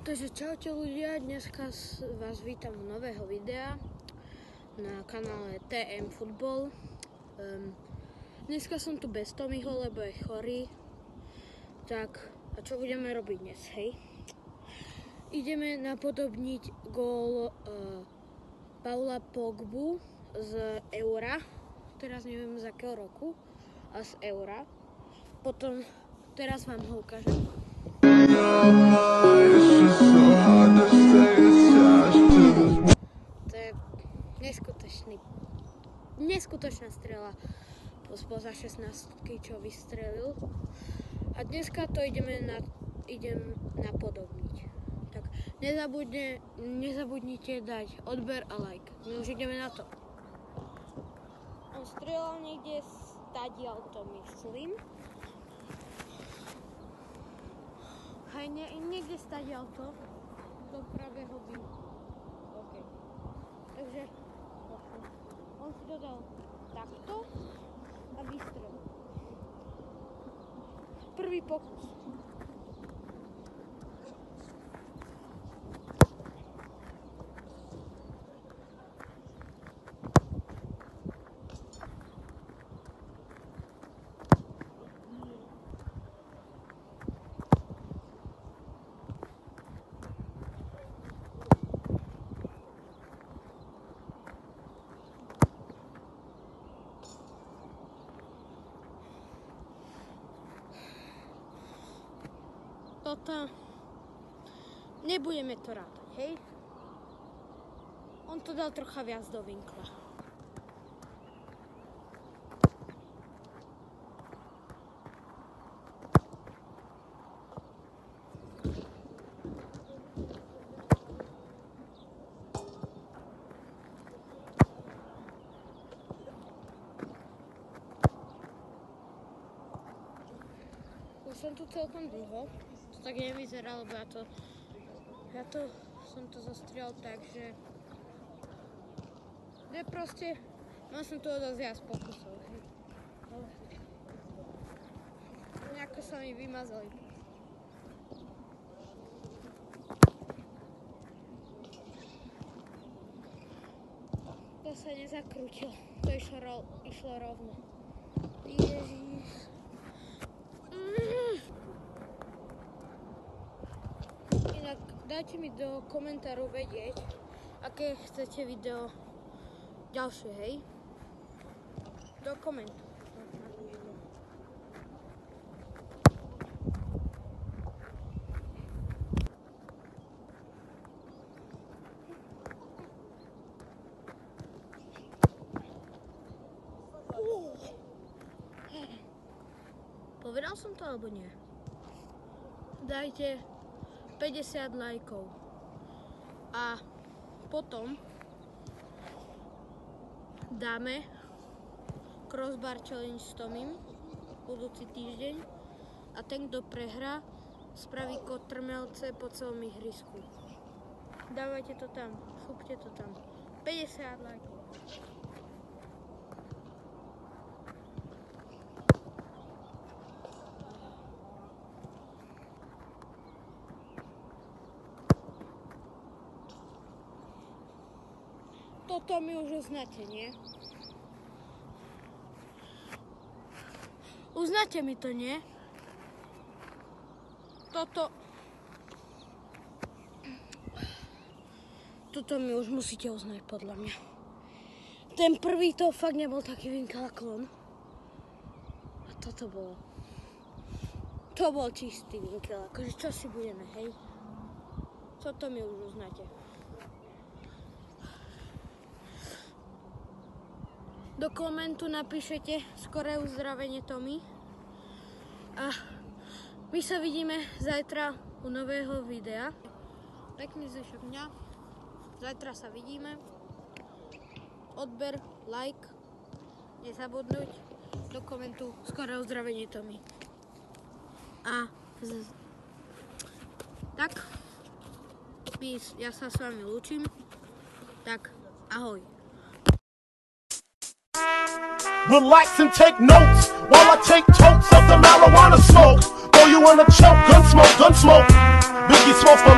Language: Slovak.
Takže čaute ľudia, dneska vás vítam u nového videa na kanále TM Football. Dneska som tu bez Tomiho, lebo je chorý. Tak, a čo budeme robiť dnes, hej? Ideme napodobniť gól Paula Pogbu z Eura. Teraz neviem z akého roku, a z Eura. Potom, teraz vám ho ukážem. To je neskutočná strela spoza 16, čo vystrelil. A dneska to idem napodobniť. Tak nezabudnite dať odber a like. My už ideme na to. On strelal niekde stadiaľ, to myslím. Hej, niekde stadiaľ to. Do pravého bytu. OK. Takže on si dodal takto a vystrelil. Prvý pokus. Toto nebudeme to rátať, hej? On to dal trocha viac do vinkla. Už som tu celkom dlho. To tak nevyzerá, lebo som to zastrel tak, že proste mal som toho dosť viac pokusov. Nejako sa mi vymazali. To sa nezakrútil, to išlo rovno. Ježiš. Dajte mi do komentárov vedieť, aké chcete video ďalšie, hej? Do komentu. Povedal som to alebo nie? Dajte 50 lajkov. A potom dáme crossbar challenge s Tomim budúci týždeň a ten, kto prehrá, spraví kotrmelce po celom ihrisku. Dávajte to tam, šupte to tam. 50 lajkov. Toto mi už uznáte, nie? Uznáte mi to, nie? Toto mi už musíte uznať, podľa mňa. Ten prvý to fakt nebol taký vinkel ako on. A toto bolo. To bol čistý vinkel, akože čo si budeme, hej? Toto mi už uznáte. Do komentu napíšete skoré uzdravenie Tomi. A my sa vidíme zajtra u nového videa. Pekný zvyšok dňa. Zajtra sa vidíme. Odber, like. Nezabudnúť. Do komentu skoré uzdravenie Tomi. A tak. Ja sa s vami lúčim. Tak, ahoj. Relax and take notes while I take totes of the marijuana smoke. Throw you in a choke, gun smoke, gun smoke. Biggie smoke for